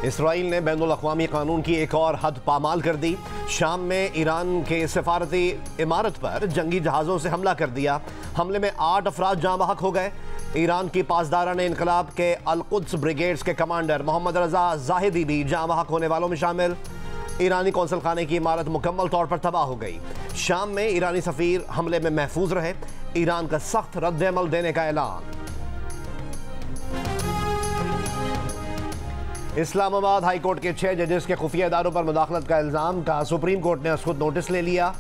Israel ने बैनुल-अक़वामी कानून की एक और हद पामाल कर दी। शाम में ईरान के सफारती इमारत पर जंगी जहाज़ों से हमला कर दिया। हमले में 8 अफराद जाँ बहक हो गए। ईरान की पासदारान इनकलाब के अल-कुद्स ब्रिगेड्स के कमांडर मोहम्मद रजा जाहिदी भी जाँ बहक होने वालों में शामिल। ईरानी कौंसल खाने की इमारत मुकम्मल तौर पर तबाह हो गई। शाम में ईरानी सफ़ीर हमले में महफूज रहे। ईरान का सख्त रद्द-ए-अमल देने का ऐलान। इस्लामाबाद हाई कोर्ट के 6 जजेस के खुफिया इदारों पर मुदाखलत का इल्ज़ाम का सुप्रीम कोर्ट ने खुद नोटिस ले लिया।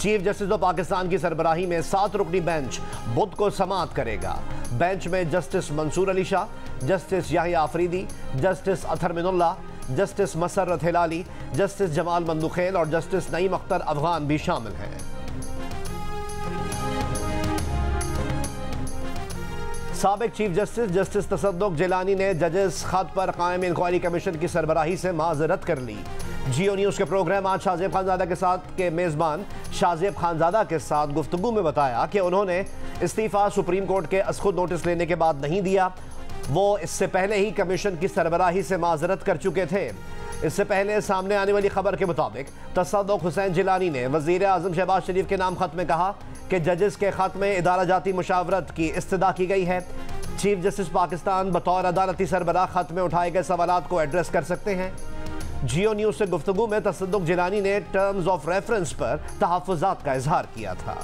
चीफ जस्टिस ऑफ पाकिस्तान की सरबराही में 7 रुकनी बेंच बुध को समाअत करेगा। बेंच में justice Mansoor Ali Shah, justice Yahya Afridi, justice Athar Minallah, justice Musarrat Hilali, justice Jamal Mandokhail और जस्टिस नईम अख्तर अफगान भी शामिल हैं। साबिक chief justice justice Tassaduq Jillani ने जजेस खत पर कायम इंक्वायरी कमीशन की सरबराही से माजरत कर ली। जियो न्यूज़ के प्रोग्राम आज शाहजेब खानजादा के साथ के मेज़बान शाहजेब खानजादा के साथ गुफ्तगू में बताया कि उन्होंने इस्तीफ़ा सुप्रीम कोर्ट के खुद नोटिस लेने के बाद नहीं दिया। वो इससे पहले ही कमीशन की सरबराही से माजरत कर चुके थे। इससे पहले सामने आने वाली खबर के मुताबिक तसद्दुक हुसैन जिलानी ने वज़ीर आज़म शहबाज शरीफ के नाम खत में कहा कि जजेस के खत में इदारा जाती मुशावरत की इस्तदा की गई है। चीफ जस्टिस पाकिस्तान बतौर अदालती सरबराह खत में उठाए गए सवालात को एड्रेस कर सकते हैं। जियो न्यूज़ से गुफ्तगू में तसद्दुक जिलानी ने टर्म्स ऑफ रेफरेंस पर तहफ़्फ़ुज़ात का इजहार किया था।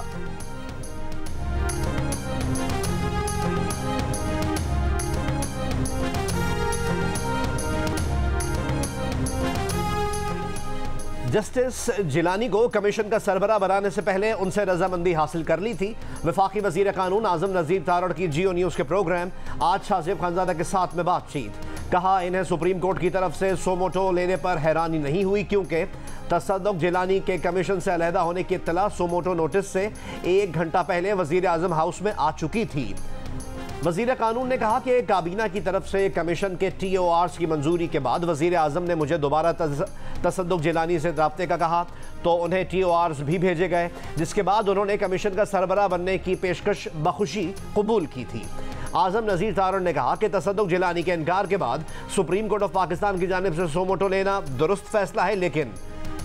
जस्टिस जिलानी को कमीशन का सरबराह बनाने से पहले उनसे रजामंदी हासिल कर ली थी। वफाकी वजीर कानून आजम नज़ीर तारड़ की जियो न्यूज़ के प्रोग्राम आज शाहजेब खानजादा के साथ में बातचीत। कहा इन्हें सुप्रीम कोर्ट की तरफ से सोमोटो लेने पर हैरानी नहीं हुई क्योंकि तसद्दुक जिलानी के कमीशन से अलहदा होने की इत्तला सोमोटो नोटिस से 1 घंटा पहले वजीर आजम हाउस में आ चुकी थी। वज़ीर कानून ने कहा कि काबीना की तरफ से कमीशन के TORs की मंजूरी के बाद वज़ीर आज़म ने मुझे दोबारा तसद्दुक जिलानी से रब्ते का कहा तो उन्हें TORs भी भेजे गए, जिसके बाद उन्होंने कमीशन का सरबराह बनने की पेशकश बखुशी कबूल की थी। आज़म नज़ीर तारड़ ने कहा कि तसद्दुक जिलानी के इनकार के बाद सुप्रीम कोर्ट ऑफ पाकिस्तान की जानिब से सोमोटो लेना दुरुस्त फैसला है, लेकिन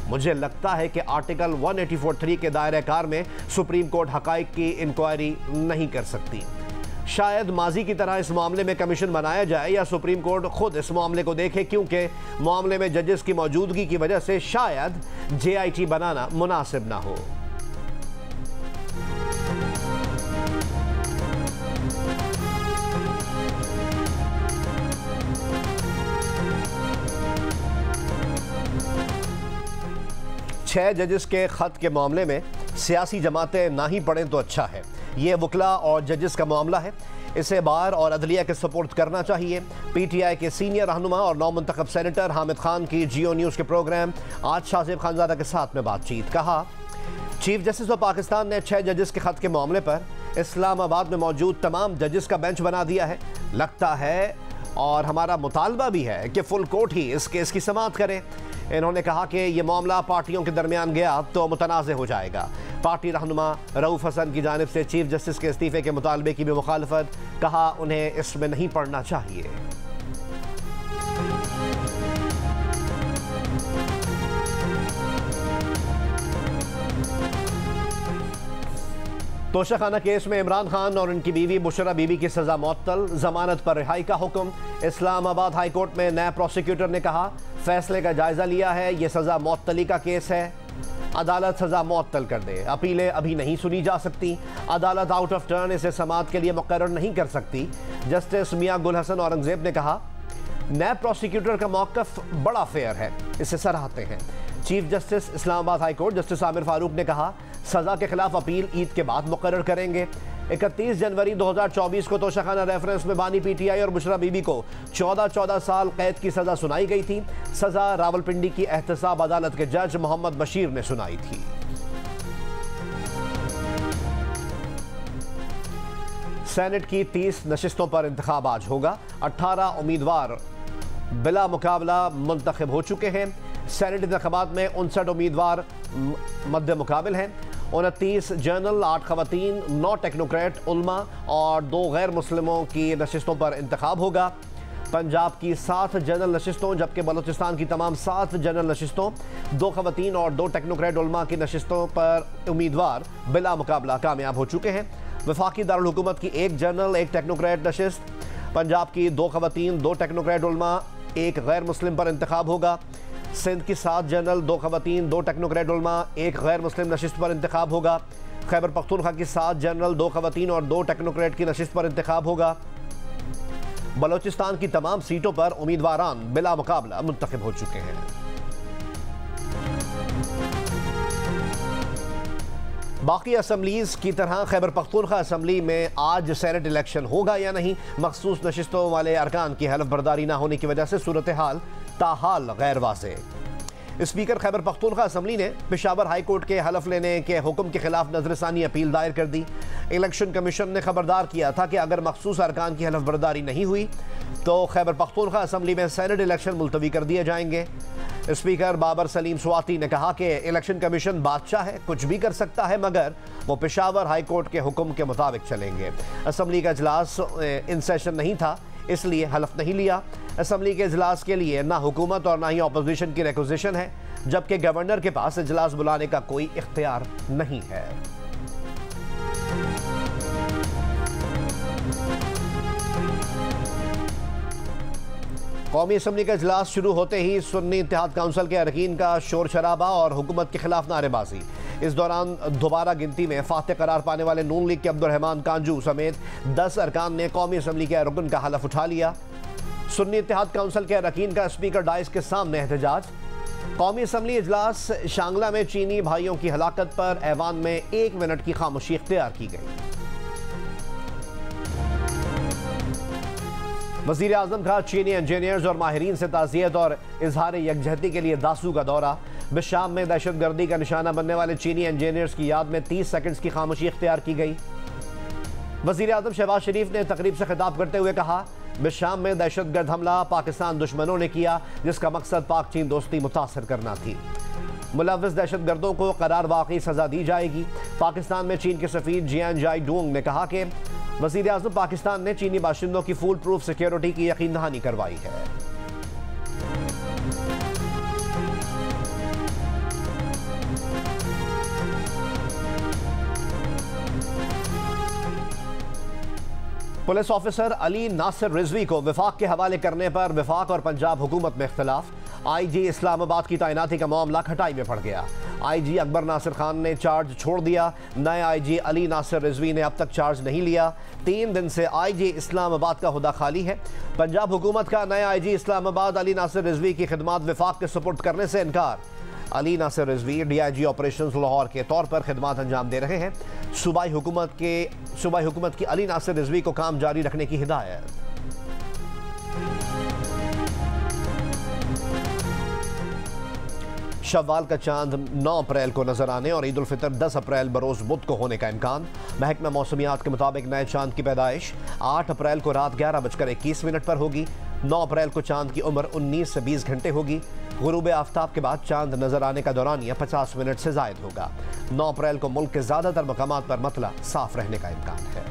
मुझे लगता है कि आर्टिकल 184(3) के दायरे कार में सुप्रीम कोर्ट हक़ाइक़ की इंक्वायरी नहीं कर सकती। शायद माजी की तरह इस मामले में कमीशन बनाया जाए या सुप्रीम कोर्ट खुद इस मामले को देखे, क्योंकि मामले में जजेस की मौजूदगी की वजह से शायद JIT बनाना मुनासिब ना हो। छह जजेस के खत के मामले में सियासी जमातें ना ही पढ़ें तो अच्छा है। ये वकला और जजेस का मामला है, इसे बार और अदलिया के सपोर्ट करना चाहिए। PTI के सीनियर रहनुमा और नौमुंतखब सेनेटर हामिद खान की जियो न्यूज़ के प्रोग्राम आज शाहजेब खानजादा के साथ में बातचीत। कहा चीफ जस्टिस ऑफ पाकिस्तान ने 6 जजेस के खत के मामले पर इस्लामाबाद में मौजूद तमाम जजेस का बेंच बना दिया है। लगता है और हमारा मुतालबा भी है कि फुल कोर्ट ही इस केस की समाअत करे। इन्होंने कहा कि यह मामला पार्टियों के दरमियान गया तो मुतनाज़ हो जाएगा। पार्टी रहनुमा रऊफ़ हसन की जानिब से चीफ जस्टिस के इस्तीफ़े के मुतालबे की भी मुखालफत। कहा उन्हें इसमें नहीं पढ़ना चाहिए। तोशाखाना केस में इमरान खान और उनकी बीवी बुशरा बीबी की सज़ा मुअत्तल, जमानत पर रिहाई का हुक्म। इस्लामाबाद हाई कोर्ट में नए प्रोसिक्यूटर ने कहा फैसले का जायजा लिया है, यह सज़ा मुअत्तली का केस है, अदालत सज़ा मुअत्तल कर दे। अपीलें अभी नहीं सुनी जा सकती, अदालत आउट ऑफ टर्न इसे समाअत के लिए मुकर्रर नहीं कर सकती। जस्टिस मियां गुल हसन औरंगजेब ने कहा नए प्रोसिक्यूटर का मौक़िफ़ बड़ा फेयर है, इसे सराहते हैं। Chief justice Islamabad high court justice Aamir Farooq ने कहा सज़ा के खिलाफ अपील ईद के बाद मुकर्रर करेंगे। 31 जनवरी 2024 को तोशाखाना रेफरेंस में बानी PTI और बुशरा बीबी को 14 साल कैद की सज़ा सुनाई गई थी। सज़ा रावलपिंडी की एहतसाब अदालत के जज मोहम्मद बशीर ने सुनाई थी। सेनेट की 30 नशिस्तों पर इंतखाब आज होगा। 18 उम्मीदवार बिला मुकाबला मुंतखब हो चुके हैं। सेनेट इंतखाबात में 59 उम्मीदवार मद्दे मुकाबिल हैं। 29 जनरल, 8 खवातीन, 9 टेक्नोक्रेट, उल्मा और 2 गैर मुस्लिमों की नशिस्तों पर इंतखाब होगा। पंजाब की 7 जनरल नशिस्तों जबकि बलूचिस्तान की तमाम 7 जनरल नशिस्तों, 2 खवातीन और 2 टेक्नोक्रेट उलमा की नशिस्तों पर उम्मीदवार बिला मुकाबला कामयाब हो चुके हैं। वफाकी दारुल हुकूमत की 1 जनरल 1 टेक्नोक्रेट नशिस्त, पंजाब की 2 खवातीन 2 टेक्नोक्रेट उलमा 1 गैर मुस्लिम पर इंतखाब होगा। सिंध की 7 जनरल 2 खवातीन 2 टेक्नोक्रेट उलमा 1 गैर मुस्लिम नशिस्त पर इंतखाब होगा। खैबर पख्तूनख्वा की 7 जनरल 2 खवातीन और 2 टेक्नोक्रेट की नशिस्त पर इंतखाब होगा। बलूचिस्तान की तमाम सीटों पर उम्मीदवारान बिला मुकाबला मुंतखब हो चुके हैं। बाकी असम्बलीज की तरह खैबर पख्तूनख्वा असम्बली में आज सेनेट इलेक्शन होगा या नहीं, मखसूस नशिस्तों वाले अरकान की हलफ बर्दारी न होने की वजह से सूरत हाल ताहाल गैर वाज़े। स्पीकर खैबर पख्तूनख्वा असम्बली ने पेशावर हाई कोर्ट के हलफ लेने के हुक्म के खिलाफ नजरसानी अपील दायर कर दी। इलेक्शन कमीशन ने खबरदार किया था कि अगर मखसूस अरकान की हलफ बर्दारी नहीं हुई तो खैबर पख्तूनख्वा असम्बली में सेनेट इलेक्शन मुलतवी कर दिए जाएंगे। स्पीकर बाबर सलीम स्वाति ने कहा कि इलेक्शन कमीशन बादशाह है, कुछ भी कर सकता है, मगर वो पेशावर हाई कोर्ट के हुक्म के मुताबिक चलेंगे। असम्बली का इजलास इन सेशन नहीं था, इसलिए हलफ नहीं लिया। असम्बली के इजलास के लिए ना हुकूमत और ना ही अपोजिशन की रिक्विजिशन है, जबकि गवर्नर के पास इजलास बुलाने का कोई इख्तियार नहीं है। कौमी असम्बली का इजलास शुरू होते ही सुन्नी इत्तेहाद काउंसिल के अरकीन का शोर शराबा और हुकूमत के खिलाफ नारेबाजी। इस दौरान दोबारा गिनती में फातह करार पाने वाले नून लीग के अब्दुर्रहमान कांजू समेत 10 अरकान ने कौमी असम्बली के रुकन का हलफ उठा लिया। सुन्नी इत्तेहाद काउंसिल के अरकीन का स्पीकर डाइस के सामने एहतजाज। कौमी असम्बली इजलास शांगला में चीनी भाइयों की हलाकत पर ऐवान में 1 मिनट की खामोशी इख्तियार की गई। वज़ीर आज़म का चीनी इंजीनियर्स और माहिरीन से ताज़ियत और इजहार यकजहती के लिए दासू का दौरा। बिशाम में दहशतगर्दी का निशाना बनने वाले चीनी इंजीनियर्स की याद में 30 सेकंड्स की खामोशी इख्तियार की गई। वज़ीर आज़म शहबाज शरीफ ने तकरीब से खिताब करते हुए कहा, बिशाम में दहशतगर्द हमला पाकिस्तान दुश्मनों ने किया, जिसका मकसद पाक चीन दोस्ती मुतासर करना थी। मुलव्विस दहशतगर्दों को करार वाकई सजा दी जाएगी। पाकिस्तान में चीन के सफीर जियान जाई डोंग ने कहा कि वज़ीर आज़म पाकिस्तान ने चीनी बाशिंदों की फुल प्रूफ सिक्योरिटी की यकीन दहानी करवाई है। पुलिस ऑफिसर अली नासिर रिजवी को विफाक के हवाले करने पर विफाक और पंजाब हुकूमत में इख्तिलाफ। IG इस्लामाबाद की तैनाती का मामला खटाई में पड़ गया। IG अकबर नासिर खान ने चार्ज छोड़ दिया। नए IG अली नासिर रिजवी ने अब तक चार्ज नहीं लिया। 3 दिन से IG इस्लामाबाद का हुदा खाली है। पंजाब हुकूमत का नए IG इस्लामाबाद अली नासिर रिजवी की खिदमात विफाक के सुपुर्द करने से इनकार। अली नासिर रिजवी DIG ऑपरेशंस लाहौर के तौर पर खिदमात अंजाम दे रहे हैं। सूबाई हुकूमत की अली नासिर रिजवी को काम जारी रखने की हिदायत। शव्वाल का चांद 9 अप्रैल को नजर आने और ईद उल फितर 10 अप्रैल बरोज बुध को होने का इम्कान। महकमा मौसमियात के मुताबिक नए चांद की पैदाइश 8 अप्रैल को रात 11:21 पर होगी। 9 अप्रैल को चांद की उम्र 19 से 20 घंटे होगी। गुरूब आफ्ताब के बाद चांद नजर आने का दौरानिया 50 मिनट से जायद होगा। 9 अप्रैल को मुल्क के ज्यादातर मकामात पर मतला साफ रहने का इम्कान है।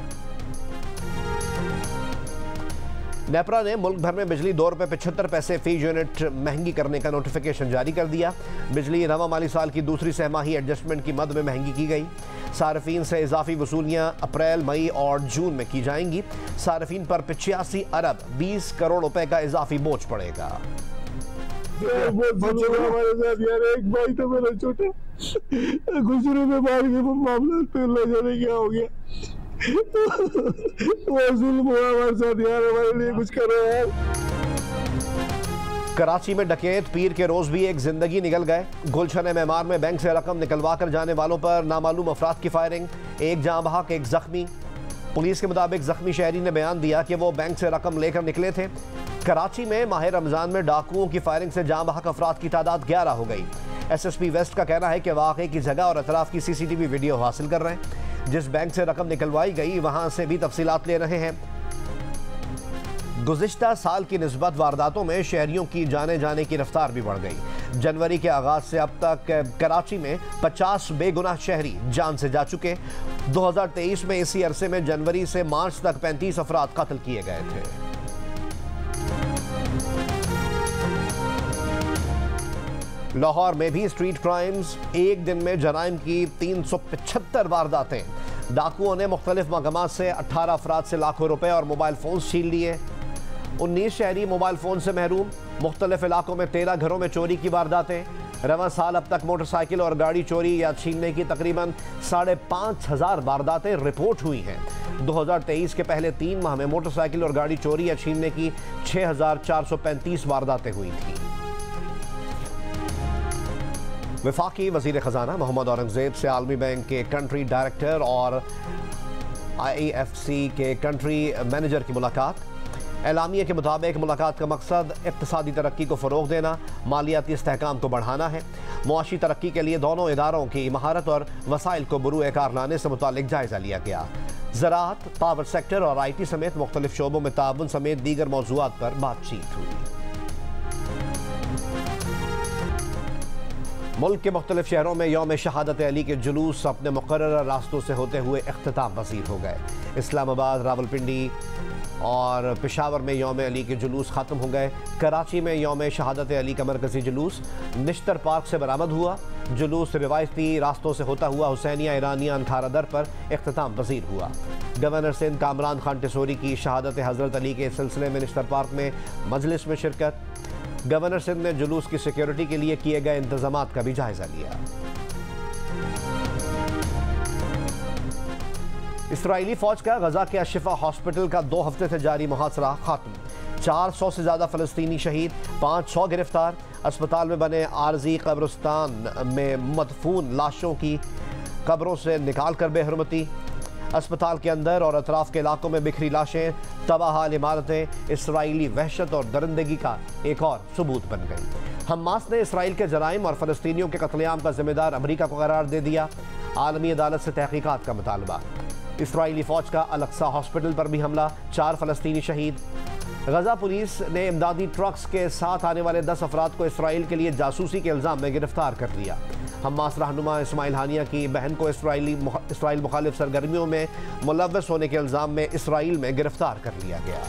नेपरा ने मुल्क भर में बिजली 2 रुपये 75 पैसे फी यूनिट महंगी करने का नोटिफिकेशन जारी कर दिया। बिजली रवा माली साल की दूसरी सहमाही एडजस्टमेंट की मद में महंगी की गई। सार्फिन से इजाफी वसूलियाँ अप्रैल, मई और जून में की जाएंगी। सार्फिन पर 85 अरब 20 करोड़ रुपए का इजाफी बोझ पड़ेगा। हमारे साथ यार एक भाई तो मेरा छोटा गुजरे में मार के मामला तो ले जाने क्या हो गया। वो जुल्म हुआ हमारे साथ यार, हमारे लिए कुछ करो यार। कराची में डकैत पीर के रोज भी एक जिंदगी निकल गए। गुलशन मेमार में बैंक से रकम निकलवा कर जाने वालों पर नामालूम अफराद की फायरिंग, एक जाँ बहक एक जख्मी। पुलिस के मुताबिक जख्मी शहरी ने बयान दिया कि वो बैंक से रकम लेकर निकले थे। कराची में माह रमजान में डाकुओं की फायरिंग से जाँ बहक अफराद की तादाद 11 हो गई। SSP वेस्ट का कहना है कि वाक़े की जगह और अतराफ की CCTV वीडियो हासिल कर रहे हैं। जिस बैंक से रकम निकलवाई गई वहां से भी तफसीलात ले रहे हैं। गुज़िश्ता साल की निस्बत वारदातों में शहरियों की जाने की रफ्तार भी बढ़ गई। जनवरी के आगाज से अब तक कराची में 50 बेगुनाह शहरी जान से जा चुके। 2023 में इसी अरसे में जनवरी से मार्च तक 35 अफराद कत्ल किए गए थे। लाहौर में भी स्ट्रीट क्राइम्स, एक दिन में जराइम की 375 वारदातें। डाकुओं ने मुख्तलिफ महकमात से 18 अफराद से लाखों रुपए और मोबाइल फोन छीन लिए। 19 शहरी मोबाइल फोन से महरूम। मुख्तलिफ इलाकों में 13 घरों में चोरी की वारदातें। रवां साल अब तक मोटरसाइकिल और गाड़ी चोरी या छीनने की तकरीबन 5,500 वारदातें रिपोर्ट हुई हैं। 2023 के पहले 3 माह में मोटरसाइकिल और गाड़ी चोरी या छीनने की 6,435 वारदातें हुई थी। वफाकी वज़ीर ख़जाना मोहम्मद औरंगज़ेब से आलमी बैंक के कंट्री डायरेक्टर और IFC के कंट्री मैनेजर की मुलाकात। एलामिया के मुताबिक मुलाकात का मकसद इक़्तिसादी तरक्की को फ़रोग़ देना, मालियाती इस्तेहकाम को बढ़ाना है। मुआशी तरक्की के लिए दोनों इदारों की महारत और वसाइल को बरूए कार लाने से मुतालिक जायज़ा लिया गया। ज़राअत, पावर सेक्टर और IT समेत मुख्तलिफ शोबों में ताउन समेत दीगर मौज़ूआत पर बातचीत हुई। मुल्क के मुख्तलिफ शहरों में यौम शहादत अली के जुलूस अपने मुकर्रर रास्तों से होते हुए इख्तिताम पज़ीर हो गए। इस्लामाबाद, रावलपिंडी और पेशावर में यौम अली के जुलूस ख़त्म हो गए। कराची में यौम शहादत अली का मरकज़ी जुलूस निश्तर पार्क से बरामद हुआ। जुलूस रिवायती रास्तों से होता हुआ हुसैनिया ईरानिया अनखारा दर पर इख्तिताम पज़ीर हुआ। गवर्नर सिंध कामरान खान टिसोरी की शहादत हज़रत अली के सिलसिले में निश्तर पार्क में मजलिस में शिरकत। गवर्नर सिंध ने जुलूस की सिक्योरिटी के लिए किए गए इंतजामात का भी जायजा लिया। इसराइली फौज का गजा के अशिफा हॉस्पिटल का 2 हफ्ते से जारी मुहासरा खत्म। 400 से ज्यादा फलस्तीनी शहीद, 500 गिरफ्तार। अस्पताल में बने आरजी कब्रिस्तान में मदफून लाशों की कब्रों से निकाल कर बेहरमती। अस्पताल के अंदर और अतराफ के इलाकों में बिखरी लाशें, तबाहाल इमारतें इसराइली वहशत और दरिंदगी का एक और सबूत बन गई। हमास ने इसराइल के जराइम और फलस्तीनियों के कत्लेआम का जिम्मेदार अमरीका को करार दे दिया। आलमी अदालत से तहकीकात का मुतालबा। इसराइली फौज का अल-अक्सा हॉस्पिटल पर भी हमला, 4 फलस्तीनी शहीद। गजा पुलिस ने इमदादी ट्रक्स के साथ आने वाले 10 अफराद को इसराइल के लिए जासूसी के इल्ज़ाम में गिरफ्तार कर लिया। हमास रहनुमा इस्माइल हानिया की बहन को इसराइल मुखालिफ सरगर्मियों में मुलव्वस होने के इल्ज़ाम में इसराइल में गिरफ्तार कर लिया गया।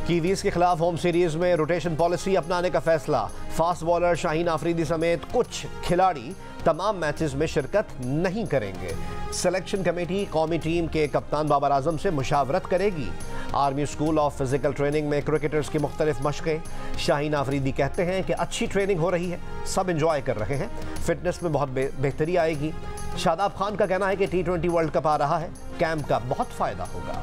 कीवीज के खिलाफ होम सीरीज में रोटेशन पॉलिसी अपनाने का फैसला। फास्ट बॉलर शाहीन आफरीदी समेत कुछ खिलाड़ी तमाम मैचेस में शिरकत नहीं करेंगे। सिलेक्शन कमेटी कौमी टीम के कप्तान बाबर आजम से मुशावरत करेगी। Army school of physical training में क्रिकेटर्स की मुख्तलिफ मशक़ें। शाहीन आफरीदी कहते हैं कि अच्छी ट्रेनिंग हो रही है, सब इंजॉय कर रहे हैं, फिटनेस में बहुत बेहतरी आएगी। शादाब खान का कहना है कि T20 वर्ल्ड कप आ रहा है, कैंप का बहुत फ़ायदा होगा।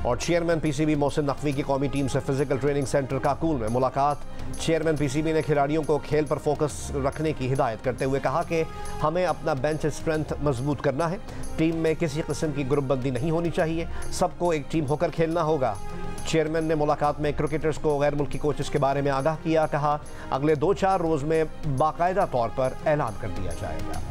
और चेयरमैन PCB मोहसिन नकवी की कौमी टीम से फिजिकल ट्रेनिंग सेंटर काकूल में मुलाकात। चेयरमैन PCB ने खिलाड़ियों को खेल पर फोकस रखने की हिदायत करते हुए कहा कि हमें अपना बेंच स्ट्रेंथ मजबूत करना है। टीम में किसी किस्म की ग्रुपबंदी नहीं होनी चाहिए, सबको एक टीम होकर खेलना होगा। चेयरमैन ने मुलाकात में क्रिकेटर्स को गैर मुल्की कोचेस के बारे में आगाह किया। कहा अगले 2-4 रोज़ में बाकायदा तौर पर ऐलान कर दिया जाएगा।